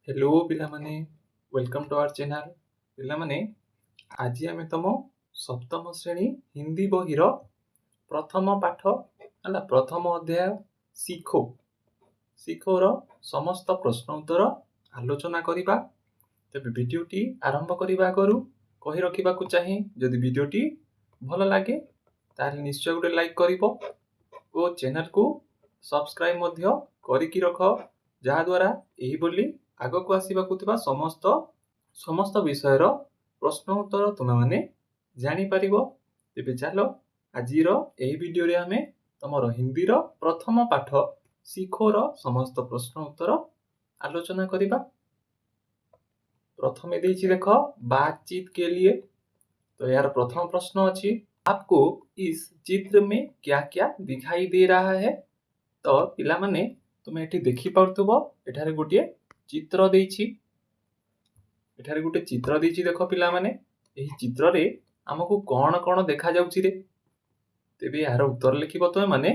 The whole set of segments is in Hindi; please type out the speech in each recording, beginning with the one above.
हेलो पिला माने वेलकम टू आवर चैनल पिला माने आज आमे तुम सप्तम श्रेणी हिंदी बहिर प्रथम पाठ है प्रथम अध्याय शिखो शिखोर समस्त प्रश्न उत्तर आलोचना करिबा। तेबे भिडियोटी आरंभ करबा आगरु कहि रखिबाकु चाहे जदि भिडियोटी भल लागे ताले निश्चय गोटे लाइक करिवो और चैनल को सब्सक्राइब मध्य करिकि रख जहा द्वारा एही बोली आगक आसवाकू समस्त समस्त विषयर प्रश्न उत्तर तुम मैंने जापर। तेज चल आज वीडियो रे आमे तुम हिंदी प्रथम पाठ शिखोर समस्त प्रश्न उत्तर आलोचना करिबा। प्रथमे देछि देख बातचीत के लिए। तो यार प्रथम प्रश्न अछि आपको इस चित्र में क्या क्या दिखाई दे रहा है। तो पिला माने तुम एठी देखि पारथुबो एठारे गोटे चित्र देछि एठारे गोटे चित्र देछि देखो पिला माने एही चित्र रे हमकु कोन कोन देखा जाउछि रे। तेबे यार उत्तर लिखिबो तो माने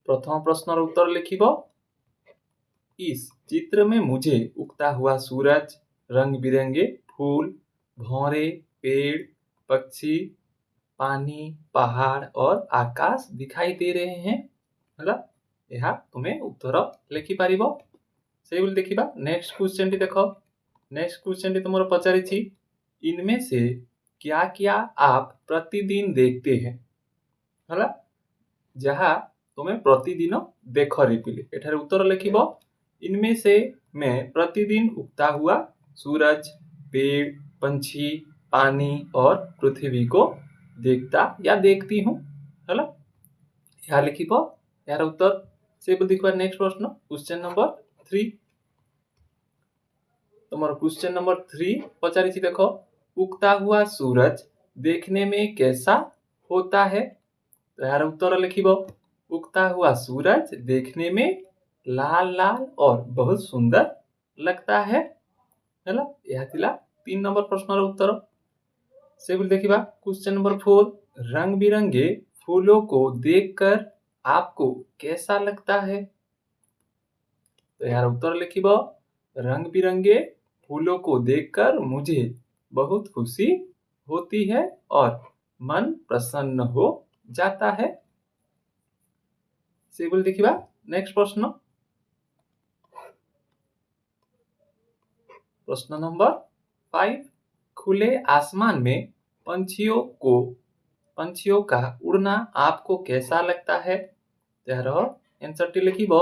प्रथम प्रश्न रो उत्तर लिखिबो इस चित्र में मुझे उगता हुआ सूरज रंग बिरंगे फूल भौरे पेड़ पक्षी पानी पहाड़ और आकाश दिखाई दे रहे हैं हला यहा तुम्हें उत्तर लिखि पारिबो। से बोल देखिबा नेक्स्ट क्वेश्चन टी देखो। नेक्स्ट क्वेश्चन टी तुमरो पचारिछि इनमें से क्या क्या आप प्रतिदिन देखते हैं हला जहा तुम्हें प्रतिदिन देख रे पिले एठारे उत्तर लिखिबो इनमें से मैं प्रतिदिन उगता हुआ सूरज पेड़ पंछी पानी और पृथ्वी को देखता या देखती हूँ हला यहाँ लिखिबो यार उत्तर। से बोल देखिबा नेक्स्ट प्रश्न क्वेश्चन नंबर 3 तुम्हारा क्वेश्चन नंबर 3 पचारिछि देखो उगता हुआ सूरज देखने में कैसा होता है। तो यार उत्तर लिखिबो उगता हुआ सूरज देखने में लाल लाल और बहुत सुंदर लगता है हैला यह थिला 3 नंबर प्रश्न रो उत्तर। से बोल देखिबा क्वेश्चन नंबर 4 रंग बिरंगे फूलों को देखकर आपको कैसा लगता है। तो यार उत्तर लिखिबो रंग बिरंगे फूलों को देखकर मुझे बहुत खुशी होती है और मन प्रसन्न हो जाता है। से बोल देखिबा नेक्स्ट प्रश्न प्रश्न नंबर 5 खुले आसमान में पंछियों का उड़ना आपको कैसा लगता है। यार आंसर टी लिखिबो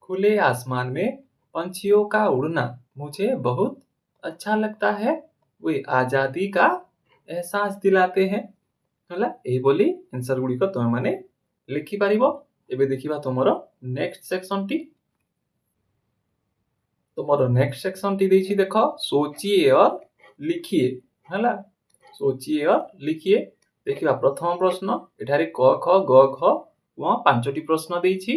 खुले आसमान में पंछियों का उड़ना मुझे बहुत अच्छा लगता है वे आजादी का एहसास दिलाते हैं हला ए बोली आंसर गुडी को तुम माने लिखि पारिबो। एबे देखिबा तुमरो नेक्स्ट सेक्शन टी तुमरो नेक्स्ट सेक्शन टी देछि देखो सोचिए और लिखिए हला सोचिए और लिखिए। देखिबा प्रथम प्रश्न एठारे क ख ग घ व पांचटी प्रश्न देछि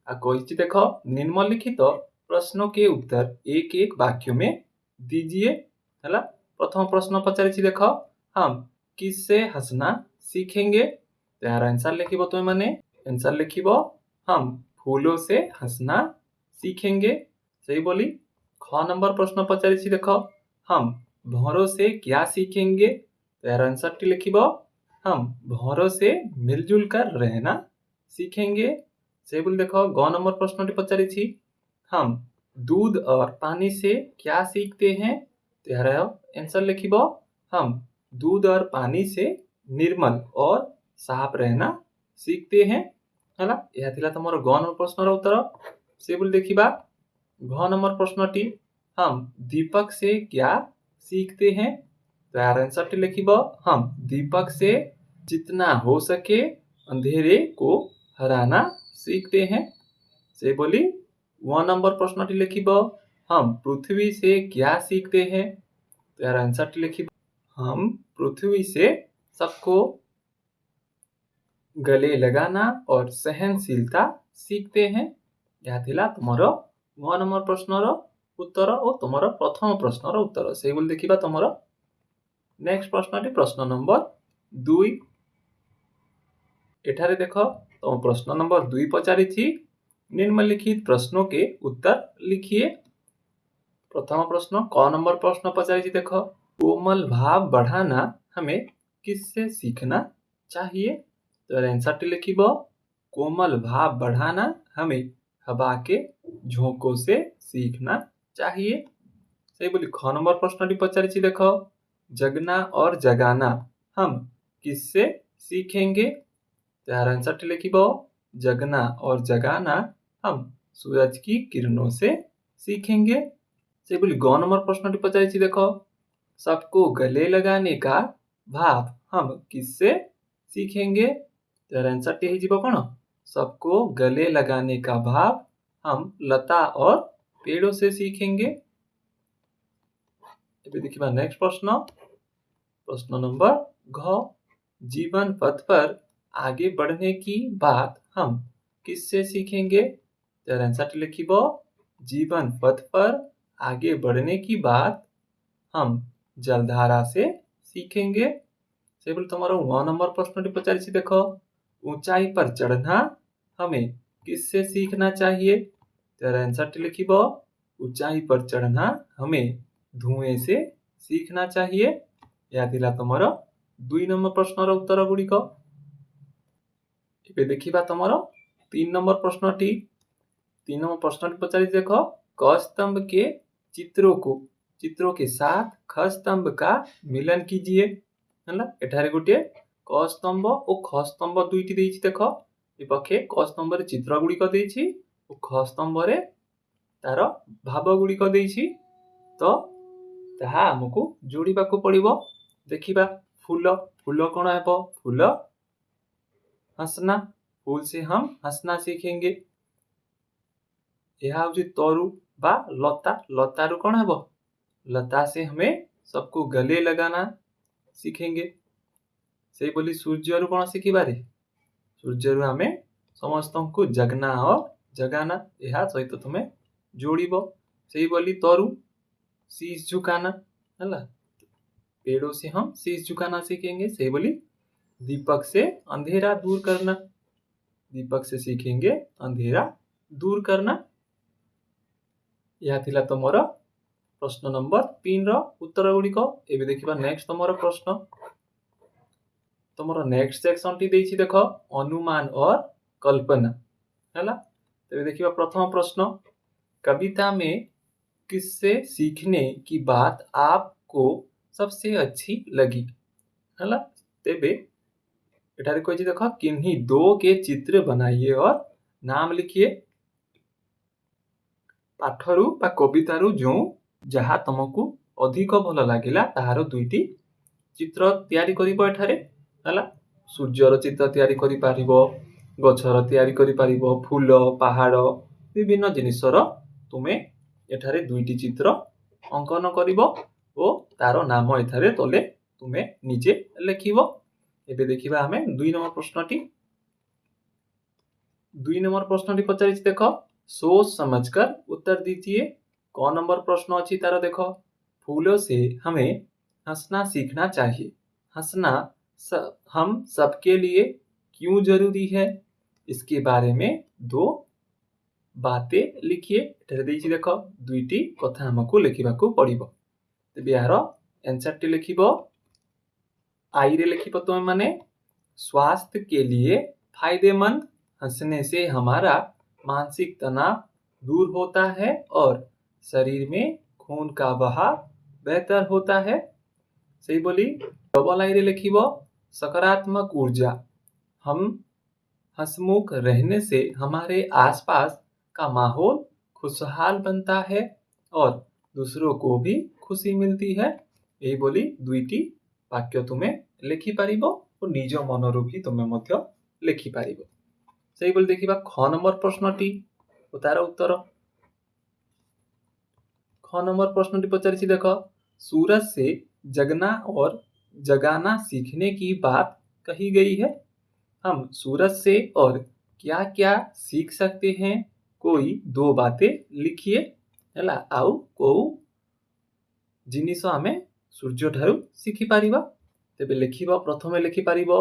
आ कहिछि देखो निम्नलिखित प्रश्नों के उत्तर एक एक वाक्य में दीजिए हला। प्रथम प्रश्न पचारिछि देखो हम किससे हंसना सीखेंगे। तो यार आंसर लिखिबो तुम माने आंसर लिखिबो हम फूलों से हंसना सीखेंगे सही बोली। ख नंबर प्रश्न पचारिछि देखो हम भौरों से क्या सीखेंगे। तो यार आंसर टी लिखिबो हम भौरों से मिलजुल कर रहना सीखेंगे से बोल देखो। ग नंबर प्रश्न टी पचारिछि हम दूध और पानी से क्या सीखते हैं। तो यार आंसर लिखिबो हम दूध और पानी से निर्मल और साफ रहना सीखते हैं हला यह थिला तमरो ग नंबर प्रश्न रो उत्तर। से बोल देखिबा घ नंबर प्रश्न टी हम दीपक से क्या सीखते हैं। तो यार आंसर टी लिखिबो हम दीपक से जितना हो सके अंधेरे को हराना सीखते हैं से बोली। 1 नंबर प्रश्न टी लिखिबो हम पृथ्वी से क्या सीखते हैं। तो यार आंसर टी लिखिबो हम पृथ्वी से सबको गले लगाना और सहनशीलता सीखते हैं यह थिला तुमरो 1 नंबर प्रश्न रो उत्तर और तुमरो प्रथम प्रश्न रो उत्तर से बोल देखिबा तुमरो नेक्स्ट प्रश्न टी प्रश्न नंबर 2 एठारे देखो तो प्रश्न नंबर 2 पचारिछि निम्नलिखित प्रश्नों के उत्तर लिखिए। प्रथम प्रश्न क नंबर प्रश्न पचारिछि देख, कोमल भाव बढ़ाना हमें किससे सीखना चाहिए? तो आंसर टी लिखिबो, कोमल भाव बढ़ाना हमें हवा के झोंकों से सीखना चाहिए। सही बोली। ख नंबर प्रश्न टी पचारिछि देख, जगना और जगाना हम किससे सीखेंगे? तो आंसर टी लिखिबो, जगना और जगाना हम सूरज की किरणों से सीखेंगे। सही बोली। ग नंबर प्रश्न टी पचारिछि देखो, सबको गले लगाने का भाव हम किससे सीखेंगे? तो आंसर टी हिजिबो कोन, सबको गले लगाने का भाव हम लता और पेड़ों से सीखेंगे। देखिए नेक्स्ट प्रश्न, प्रश्न नंबर घ, जीवन पथ पर आगे बढ़ने की बात हम किससे सीखेंगे? तो आंसर टी लिखिबो, जीवन पथ पर आगे बढ़ने की बात हम जलधारा से सीखेंगे। से बोल तुम्हारा 1 नंबर प्रश्न टी पचारिछि देखो, ऊंचाई पर चढ़ना हमें किससे सीखना चाहिए? तो आंसर टी लिखिबो, ऊंचाई पर चढ़ना हमें धुएं से सीखना चाहिए। या थिला तुम्हारा 2 नंबर प्रश्न रो उत्तर गुड़िक। एबे देखिबा तुम्हारा 3 नंबर प्रश्न टी। 3 नंबर प्रश्न टी पचारिछि देखो, क स्तंभ के चित्रों के साथ ख स्तंभ का मिलन कीजिए। हैला एठारे गोटे क स्तंभ और ख स्तंभ दुईटी देइछि देखो, ए पखे क स्तंभ रे चित्र गुड़िक देइछि और ख स्तंभ रे तार भाव गुड़िक देइछि। तो ताहा हमकु जोड़िबाकू पड़िबो। देखिबा फूल, फूल कोन हेबो? फूल हंसना, फूल से हम हंसना सीखेंगे। यह हूँ तरु बा लता, लतारू कौन है? लता से हमें सबको गले लगाना सीखेंगे। सही बोली। सूर्य कौन शिखिबारे? सूर्य हमें समस्त को जगना और जगाना, यह सहित तुम्हें जोड़िब। सही बोली। तरु शीश झुकाना, है पेड़ों से हम शीश झुकाना सीखेंगे। सही बोली। दीपक से अंधेरा दूर करना, दीपक से सीखेंगे अंधेरा दूर करना। यह थिला तुमर प्रश्न नंबर 3 रो उत्तर गुड़िक। एबे देखिबा नेक्स्ट तुमर प्रश्न। तुमर नेक्स्ट सेक्शन टी देइछि देखो, अनुमान और कल्पना। हैला एबे देखिबा प्रथम प्रश्न, कविता में किससे सीखने की बात आपको सबसे अच्छी लगी? हैला तेबे एठारे कहिछि देखो, किन्ही दो के चित्र बनाइए और नाम लिखिए। पाठरू बा कवितारू जो जहा तुमको अधिक भल लागिला ताहार दुईटी चित्र तैयारी करिबो। एठारे हैला सूर्यर चित्र तैयारी करि पारिबो, गछर तैयारी करि पारिबो, फूल पहाड़ विभिन्न जिनिसर तुमे एठारे दुईटी चित्र अंकन करिबो ओ तार नाम एठारे तले तुमे निजे लिखिबो। एबे देखिबा हमें 2 नंबर प्रश्नटी। 2 नंबर प्रश्नटी पचारिछि देखो, सोच समझकर उत्तर दीजिए। क नंबर प्रश्न अछि तार देखो, फूलों से हमें हंसना सीखना चाहिए। हंसना हम सबके लिए क्यों जरूरी है? इसके बारे में 2 बातें लिखिए। एठारे देइछि देखो, दुईटी कथा हमकु लिखिबाकू पड़िबो। तेबे यार आंसर टी लिखिबो, आई रे लिखिबो तुम माने, स्वास्थ्य के लिए फायदेमंद, हंसने से हमारा मानसिक तनाव दूर होता है और शरीर में खून का बहाव बेहतर होता है। सही बोली। डबल आई रे लिखिबो, सकारात्मक ऊर्जा, हम हंसमुख रहने से हमारे आसपास का माहौल खुशहाल बनता है और दूसरों को भी खुशी मिलती है। यही बोली दुईटी वाक्य तुम्हें लिखि पारिबो और निज मनरू भी तुम्हें मध्य लिखि पारिबो। सही बोली। देखिबा ख नंबर प्रश्नटी और तार उत्तर। ख नंबर प्रश्नटी पचारिछि देखो, सूरज से जगना और जगाना सीखने की बात कही गई है। हम सूरज से और क्या क्या सीख सकते हैं? कोई 2 बातें लिखिए। हैला आउ को जिनिस आमे सूर्य ठारू सीखि पारिबा। तेबे लिखिबा, प्रथमे लिखि पारिबो,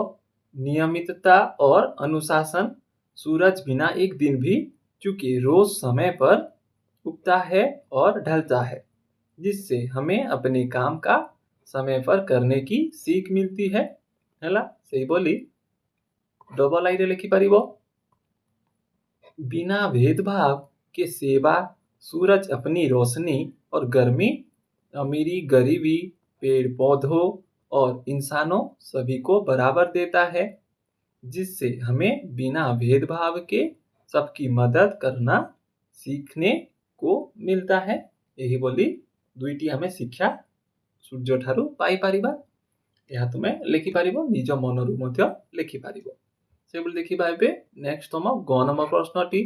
नियमितता और अनुशासन, सूरज बिना एक दिन भी चूंकि रोज समय पर उगता है और ढलता है। जिससे हमें अपने काम का समय पर करने की सीख मिलती है हैला सही बोली डबल आई रे लिखि पारिबो बिना भेदभाव के सेवा सूरज अपनी रोशनी और गर्मी अमीरी गरीबी पेड़ पौधों और इंसानों सभी को बराबर देता है जिससे हमें बिना भेदभाव के सबकी मदद करना सीखने को मिलता है यही बोली दुईटी हमें शिक्षा सूर्य ठारू पाई पारिबा यह तुमे लिखि पारिबो निज मनरु मध्य लिखि पारिबो से बोली देखिबा एबे नेक्स्ट तुम ग नंबर प्रश्नटी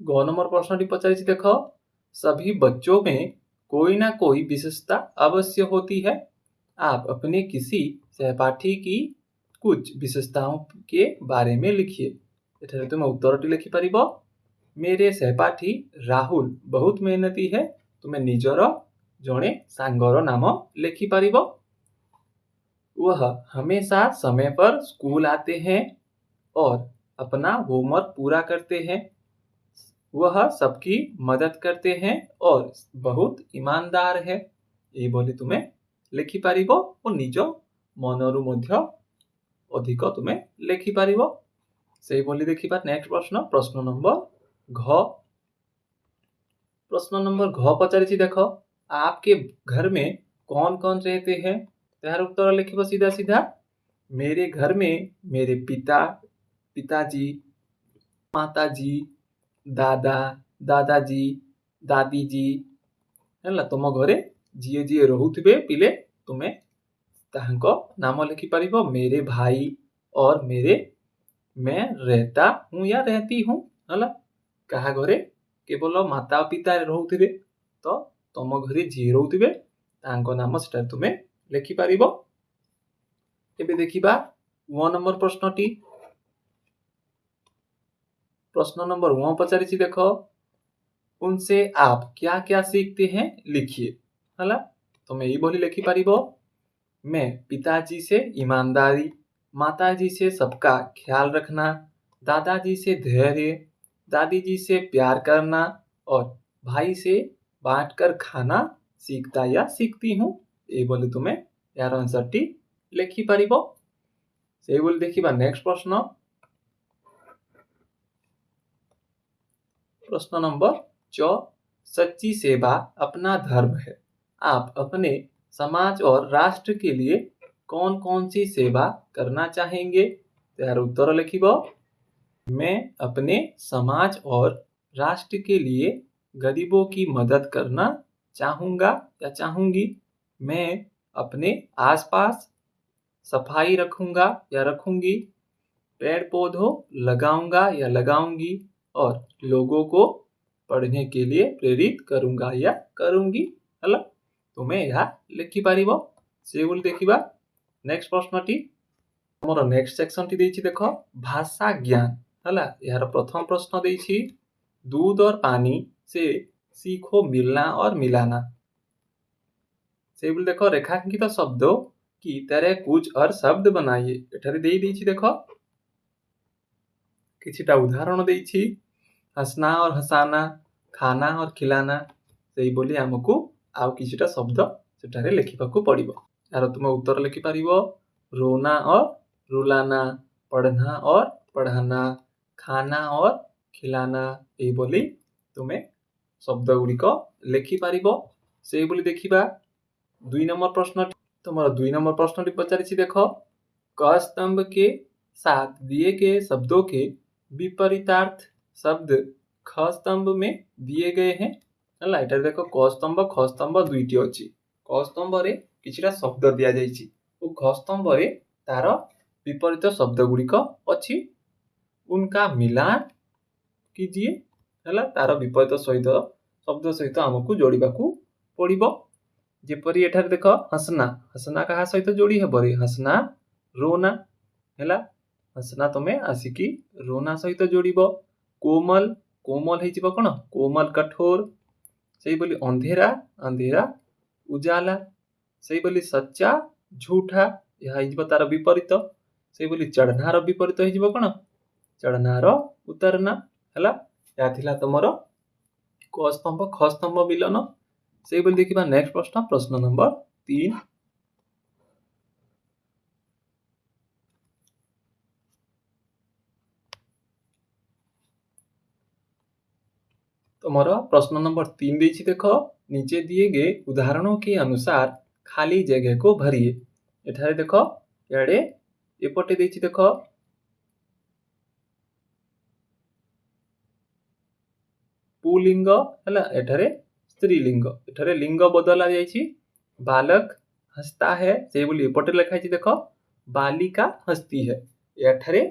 ग नंबर प्रश्नटी पचारिछि देखो सभी बच्चों में कोई ना कोई विशेषता अवश्य होती है आप अपने किसी सहपाठी की कुछ विशेषताओं के बारे में लिखिए एठारे तुम उत्तरटी लिखि पारिबो मेरे सहपाठी राहुल बहुत मेहनती है तुमे निजर जणे सांगर नाम लिखि पारिबो वह हमेशा समय पर स्कूल आते हैं और अपना होमवर्क पूरा करते हैं वह सबकी मदद करते हैं और बहुत ईमानदार है ये बोली तुम्हें लिखि पारिबो और निज मनरु मध्य अधिक तुम्हें लिखि पारिबो से बोली देखिबा नेक्स्ट प्रश्न नंबर घ प्रश्न नंबर घ पचारिछि देखो आपके घर में कौन कौन रहते हैं तार उत्तर लिखिबो सीधा सीधा मेरे घर में मेरे पिताजी माताजी दादा दादाजी दादीजी है तुम घरे जी जी रोहुथिबे पिले तुम्हें ताहांको नाम लिखि पारिबो मेरे भाई और मैं रहता हूँ या रहती हूँ है कहा घरे केवल माता पिता रोहुथिबे तो तुम घरे जी रोहुथिबे ताहांको नाम सेटा तुम्हें लिखि पारिबो एबे देखिबा 1 नंबर प्रश्नटी प्रश्न नंबर 1 पचारिछि देखो उनसे आप क्या क्या सीखते हैं लिखिए है तुम्हें ये बोली लिखि पारिबो मैं पिताजी से ईमानदारी माताजी से सबका ख्याल रखना दादाजी से धैर्य दादी जी से प्यार करना और भाई से बांटकर खाना सीखता या सीखती हूँ ये बोली तुम्हें यार आंसर टी लिखि पारिबो से बोली देखिबा नेक्स्ट प्रश्न नंबर 4 सच्ची सेवा अपना धर्म है आप अपने समाज और राष्ट्र के लिए कौन कौन सी सेवा करना चाहेंगे यार उत्तर लिखिबो मैं अपने समाज और राष्ट्र के लिए गरीबों की मदद करना चाहूँगा या चाहूँगी मैं अपने आसपास सफाई रखूँगा या रखूँगी पेड़ पौधों लगाऊंगा या लगाऊंगी और लोगों को पढ़ने के लिए प्रेरित करूँगा या करूँगी है तुम्हें यह लिखि पारिबो से बोली देखिबा नेक्स्ट प्रश्नटी हमर नेक्स्ट सेक्शन टी देछि देखो भाषा ज्ञान हला यार प्रथम प्रश्न देछि दूध और पानी से सीखो मिलना और मिलाना से बोली देखो रेखांकित शब्दों की तरह कुछ और शब्द बनाइए एठारे देई देछि देखो किछिटा उदाहरण देछि हंसना और हंसाना खाना और खिलाना से बोली हमकु आउ किछिटा शब्द सेठारे लिखिबाकू पड़िबो यार तुम उत्तर लिखि पारिबो रोना और रुलाना पढ़ना और पढ़ाना खाना और खिलाना ये बोली तुम्हें शब्द गुड़िक लिखि पारिबो से बोली देखिबा 2 नंबर प्रश्न तुम्हारा 2 नंबर प्रश्न पचारिछि देखो क स्तंभ के साथ दिए गए शब्दों के विपरीतार्थ शब्द ख स्तंभ में दिए गए हैं है एटारे देखो क स्तंभ ख स्तंभ दुईटी अछि क स्तंभ रे किछिटा शब्द दिया जाइछि ओ ख स्तंभ रे तार विपरीत शब्द गुड़िक अछि उनका मिलान कीजिए है तार विपरीत सहित शब्द सहित आमको जोड़ाकू पड़िबो जेपरी एठारे देख हंसना हंसना क्या सहित जोड़ी हे रे हंसना रोना है हंसना तुम्हें आसिकी रोना सहित जोड़ कोमल कोमल हो कौन कोमल कठोर से बोली अंधेरा अंधेरा उजाला से बोली सच्चा झूठा यह तार विपरीत से बोली चढ़नार विपरीत हो कौन चढ़नार उतरना है या तुमर क स्तंभ ख स्तंभ मिलन से बोली देखिबा नेक्स्ट प्रश्न नंबर 3 तुम्हारा प्रश्न नंबर 3 देछि देखो नीचे दिए गए उदाहरणों के अनुसार खाली जगह को भरिए एठारे देखो याडे एपटे देछि देखो पुलिंग हला एठारे स्त्रीलिंग एठारे लिंग बदला जाइछि बालक हंसता है से बोली एपटे लिखा है देखो बालिका हंसती है एठारे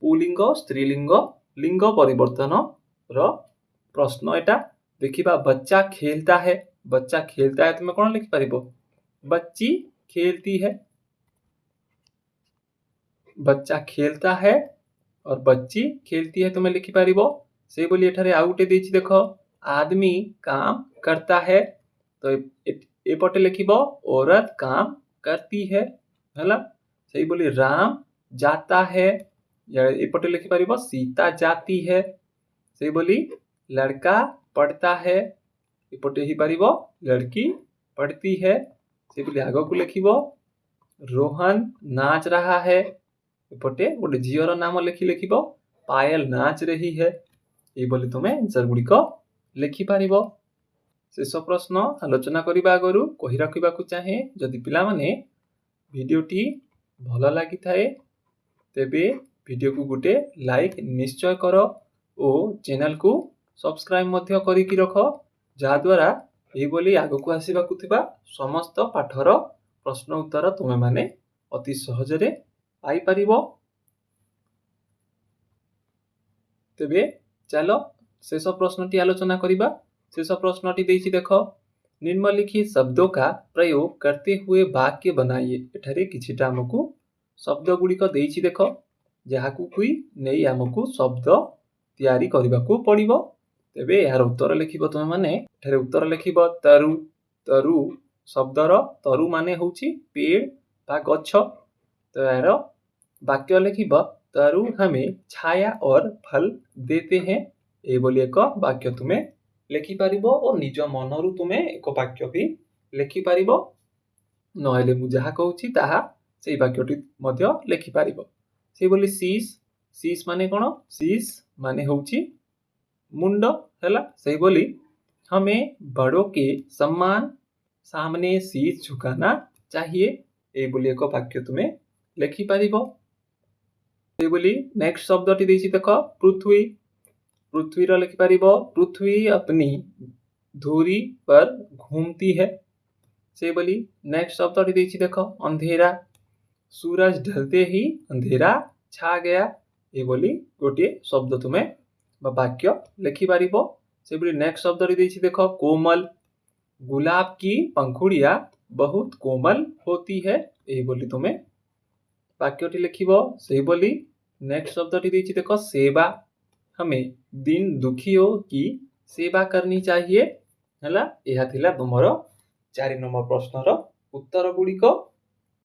पुलिंग स्त्रीलिंग लिंग परिवर्तन रो प्रश्न एटा देखिबा बच्चा खेलता है तुम कौन लिखि पारिबो बच्ची खेलती है बच्चा खेलता है और बच्ची खेलती है तुम्हें लिखि पारिबो से बोली एठारे आउ गुटे देछि देखो आदमी काम करता है तो एपटे लिखिबो औरत काम करती है हला से बोली राम जाता है या एपटे लिखि पारिबो सीता जाती है से बोली लड़का पढ़ता है एपटे ही पारिबो लड़की पढ़ती है से बोली आगो को लिखिबो रोहन नाच रहा है एपटे गोटे झीवर नाम लिखि लिखिबो पायल नाच रही है ये बोली तुमे आंसर गुडी को लिखि पारिबो शेष प्रश्न आलोचना करिबा आगरु कहि रखिबाकू चाहे जदि पिला माने भिडियोटी भल लागि थाए तेबे भिडियो को गुटे लाइक निश्चय करो ओ चैनल को सब्सक्राइब मध्य करिकि रख जहा द्वारा एही बोली आगो को आसीबाकू थिबा समस्त पाठर प्रश्न उत्तर तुमे माने अति सहजरे पाई पारिबो तेबे चलो शेष प्रश्नटी आलोचना करिबा शेष प्रश्नटी देछि देखो निम्नलिखित शब्दों का प्रयोग करते हुए वाक्य बनाइए एठारे किछिटा हमकु शब्द गुडी को देछि देखो जहाकू कुई नै हमकु शब्द तैयारी करिबाकू पड़िबो तेबे यार उत्तर लिखिबो तुमे माने एठारे उत्तर लिखिबो तरु तरु शब्दर तरु माने होछि पेड़ बा गछ तो यार वाक्य लिखिबो तरु हमें छाया और फल देते हैं ए बोली एक वाक्य तुमे लिखि पारिबो और निज मनरु तुमे एक वाक्य भी लिखि पारिबो नहेले मु जहा कहूछि ताहा सेही वाक्यटी मध्य लिखि पारिबो से बोली शीश माने कोन शीश माने होछि मुंड हैला सेही बोली हमें बड़ों के सम्मान सामने शीश झुकाना चाहिए ए बोली एक वाक्य तुमे लिखि पारिबो से बोली नेक्स्ट शब्दटी देछि देखो पृथ्वी पृथ्वी रो लिखि पारिबो पृथ्वी अपनी धुरी पर घूमती है से बोली नेक्स्ट शब्दटी देछि देखो अंधेरा सूरज ढलते ही अंधेरा छा गया ए बोली गोटे शब्द तुमे वाक्य लिखि पारिबो से बोली नेक्स्ट शब्दटी देछि देखो कोमल गुलाब की पंखुड़ियां बहुत कोमल होती है ए बोली तुमे वाक्यटी लिखिबो से बोली नेक्स्ट शब्दटी देछि देखो सेवा हमें दिन दुखियों की सेवा करनी चाहिए हैला एहा थिला तुमरो 4 नंबर प्रश्नर उत्तर गुडी को